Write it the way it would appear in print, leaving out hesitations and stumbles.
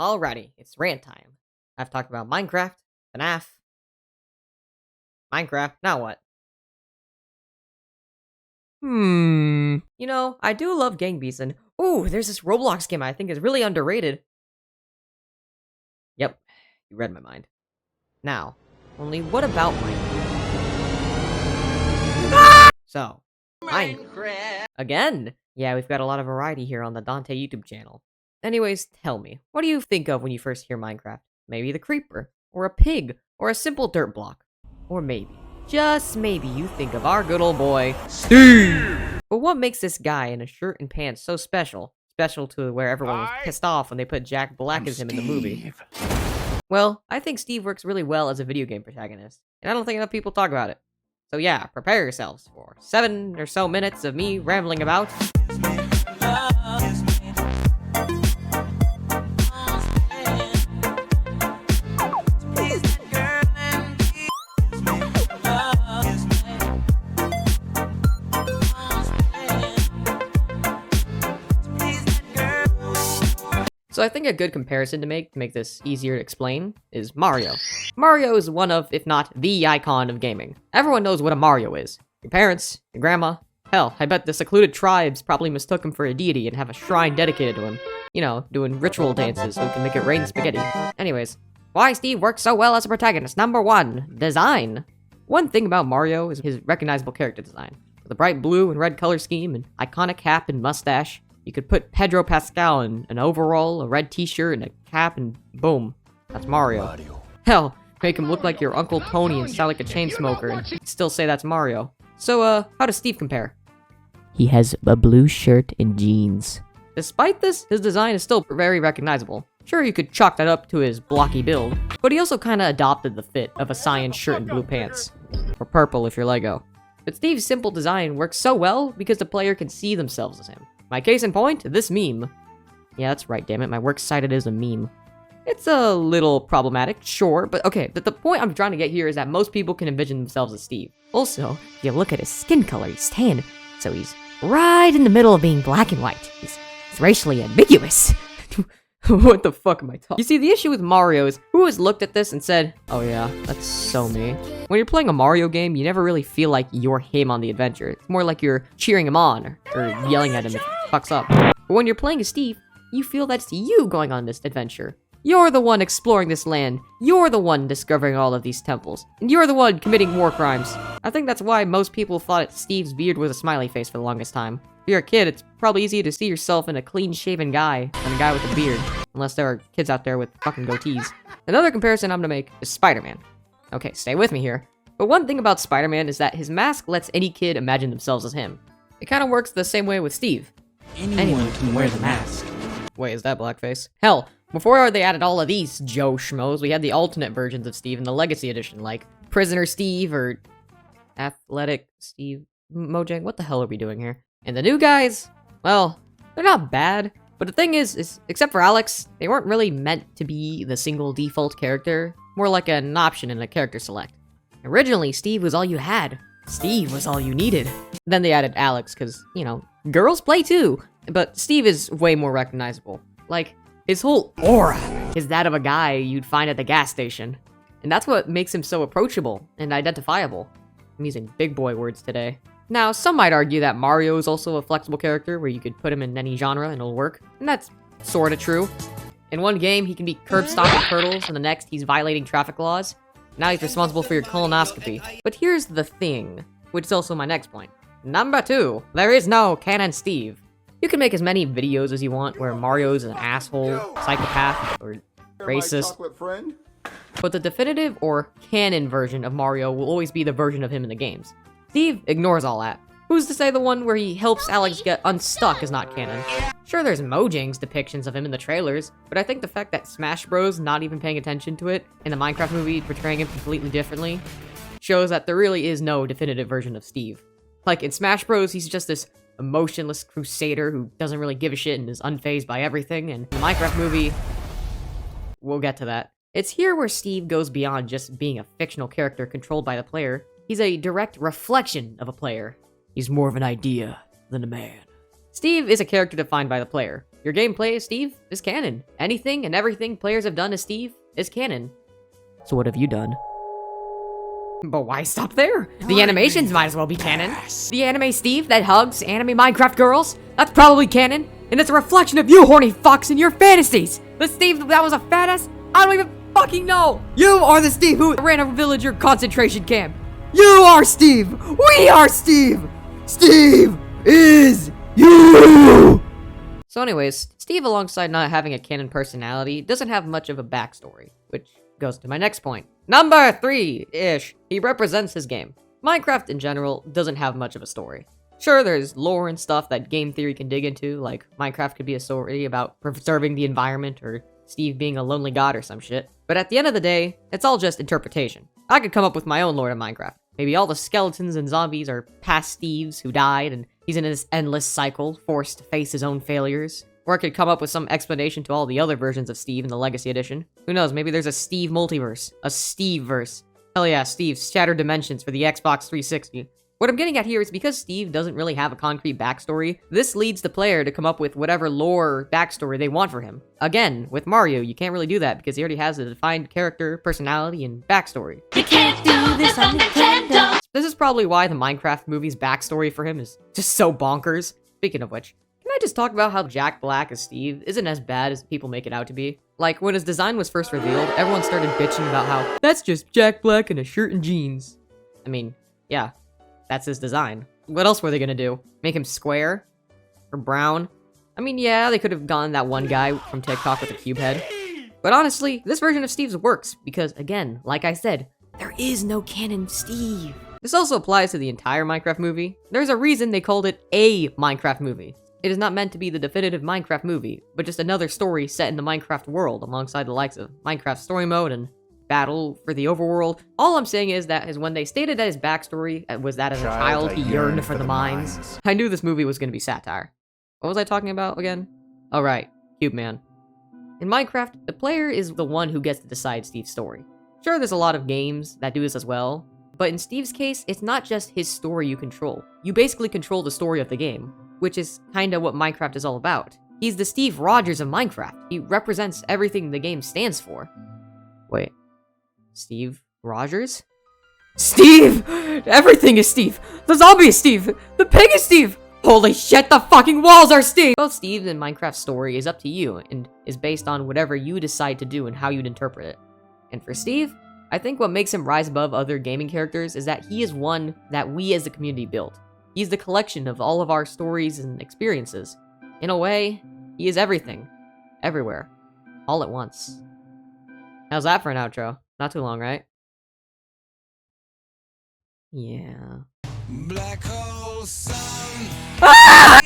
Alrighty, it's rant time. I've talked about Minecraft, FNAF, Minecraft, now what? You know, I do love Gang Beasts, and ooh, there's this Roblox game I think is really underrated. Yep, you read my mind. Now, only what about Minecraft? So, Minecraft. Again! Yeah, we've got a lot of variety here on the Dante YouTube channel. Anyways, tell me, what do you think of when you first hear Minecraft? Maybe the creeper, or a pig, or a simple dirt block. Or maybe, just maybe, you think of our good old boy, Steve! But what makes this guy in a shirt and pants so special? Special to where everyone was pissed off when they put Jack Black as him in the movie. Well, I think Steve works really well as a video game protagonist, and I don't think enough people talk about it. So yeah, prepare yourselves for 7 or so minutes of me rambling about So I think a good comparison to make this easier to explain is Mario. Mario is one of, if not the icon of gaming. Everyone knows what a Mario is. Your parents, your grandma. Hell, I bet the secluded tribes probably mistook him for a deity and have a shrine dedicated to him. You know, doing ritual dances so he can make it rain spaghetti. Anyways, why Steve works so well as a protagonist? Number 1, design. One thing about Mario is his recognizable character design. With a bright blue and red color scheme, an iconic cap and mustache, you could put Pedro Pascal in an overall, a red t-shirt, and a cap, and boom, that's Mario. Hell, make him look like your Uncle Tony and sound like a chain smoker, and you'd still say that's Mario. So, how does Steve compare? He has a blue shirt and jeans. Despite this, his design is still very recognizable. Sure, you could chalk that up to his blocky build, but he also kinda adopted the fit of a cyan shirt and blue pants. Or purple if you're Lego. But Steve's simple design works so well because the player can see themselves as him. My case in point, this meme. Yeah, that's right, damn it, my works cited as a meme. It's a little problematic, sure, but okay, the point I'm trying to get here is that most people can envision themselves as Steve. Also, if you look at his skin color, he's tan, so he's right in the middle of being black and white. He's racially ambiguous. What the fuck am I talking? You see, the issue with Mario is, who has looked at this and said, oh yeah, that's so me. When you're playing a Mario game, you never really feel like you're him on the adventure. It's more like you're cheering him on, or yelling at him if he fucks up. But when you're playing as Steve, you feel that's you going on this adventure. You're the one exploring this land. You're the one discovering all of these temples. And you're the one committing war crimes. I think that's why most people thought Steve's beard was a smiley face for the longest time. If you're a kid, it's probably easier to see yourself in a clean-shaven guy than a guy with a beard. Unless there are kids out there with fucking goatees. Another comparison I'm gonna make is Spider-Man. Okay, stay with me here. But one thing about Spider-Man is that his mask lets any kid imagine themselves as him. It kinda works the same way with Steve. Anyone can wear the mask. Wait, is that blackface? Hell, before they added all of these Joe Schmoes, we had the alternate versions of Steve in the Legacy Edition, like Prisoner Steve or Athletic Steve. Mojang, what the hell are we doing here? And the new guys, well, they're not bad, but the thing is except for Alex, they weren't really meant to be the single default character, more like an option in a character select. Originally, Steve was all you had. Steve was all you needed. Then they added Alex, cause, you know, girls play too, but Steve is way more recognizable. Like, his whole aura is that of a guy you'd find at the gas station. And that's what makes him so approachable and identifiable. I'm using big boy words today. Now, some might argue that Mario is also a flexible character where you could put him in any genre and it'll work, and that's sorta true. In one game, he can be curb stomping turtles, and the next, he's violating traffic laws. Now he's responsible for your colonoscopy. But here's the thing, which is also my next point. Number 2, there is no canon Steve. You can make as many videos as you want where Mario's an asshole, psychopath, or racist. But the definitive or canon version of Mario will always be the version of him in the games. Steve ignores all that. Who's to say the one where he helps Alex get unstuck is not canon? Sure, there's Mojang's depictions of him in the trailers, but I think the fact that Smash Bros. Not even paying attention to it, and the Minecraft movie portraying him completely differently, shows that there really is no definitive version of Steve. Like, in Smash Bros, he's just this emotionless crusader who doesn't really give a shit and is unfazed by everything, and in the Minecraft movie, we'll get to that. It's here where Steve goes beyond just being a fictional character controlled by the player. He's a direct reflection of a player. He's more of an idea than a man. Steve is a character defined by the player. Your gameplay as Steve is canon. Anything and everything players have done as Steve is canon. So what have you done? But why stop there? The animations might as well be canon. The anime Steve that hugs anime Minecraft girls, that's probably canon. And it's a reflection of you, horny fucks, in your fantasies. The Steve that was a fat ass? I don't even fucking know. You are the Steve who ran a villager concentration camp. You are Steve. We are Steve. Steve is you. So anyways, Steve, alongside not having a canon personality, doesn't have much of a backstory, which goes to my next point. Number 3-ish. He represents his game. Minecraft in general doesn't have much of a story. Sure, there's lore and stuff that game theory can dig into, like Minecraft could be a story about preserving the environment or Steve being a lonely god or some shit. But at the end of the day, it's all just interpretation. I could come up with my own lore of Minecraft. Maybe all the skeletons and zombies are past Steves who died and he's in this endless cycle, forced to face his own failures. Or I could come up with some explanation to all the other versions of Steve in the Legacy Edition. Who knows, maybe there's a Steve multiverse. A Steve-verse. Hell yeah, Steve, Shattered Dimensions for the Xbox 360. What I'm getting at here is because Steve doesn't really have a concrete backstory, this leads the player to come up with whatever lore or backstory they want for him. Again, with Mario, you can't really do that because he already has a defined character, personality, and backstory. You can't do this on Nintendo. This is probably why the Minecraft movie's backstory for him is just so bonkers. Speaking of which, can I just talk about how Jack Black as Steve isn't as bad as people make it out to be? Like, when his design was first revealed, everyone started bitching about how, that's just Jack Black in a shirt and jeans. I mean, yeah. That's his design. What else were they gonna do? Make him square? Or brown? I mean, yeah, they could have gone that one guy from TikTok with a cube head. But honestly, this version of Steve's works, because again, like I said, there is no canon Steve. This also applies to the entire Minecraft movie. There's a reason they called it a Minecraft movie. It is not meant to be the definitive Minecraft movie, but just another story set in the Minecraft world alongside the likes of Minecraft Story Mode and Battle for the Overworld. All I'm saying is that when they stated that his backstory was that as a child he yearned for the mines, I knew this movie was going to be satire. What was I talking about again? Oh right, Cube Man. In Minecraft, the player is the one who gets to decide Steve's story. Sure, there's a lot of games that do this as well, but in Steve's case, it's not just his story you control. You basically control the story of the game, which is kinda what Minecraft is all about. He's the Steve Rogers of Minecraft. He represents everything the game stands for. Wait. Steve Rogers? Steve! Everything is Steve! The zombie is Steve! The pig is Steve! Holy shit, the fucking walls are Steve! Both Steve and Minecraft's story is up to you and is based on whatever you decide to do and how you'd interpret it. And for Steve, I think what makes him rise above other gaming characters is that he is one that we as the community built. He's the collection of all of our stories and experiences. In a way, he is everything. Everywhere. All at once. How's that for an outro? Not too long, right? Yeah. Black hole sun. Ah!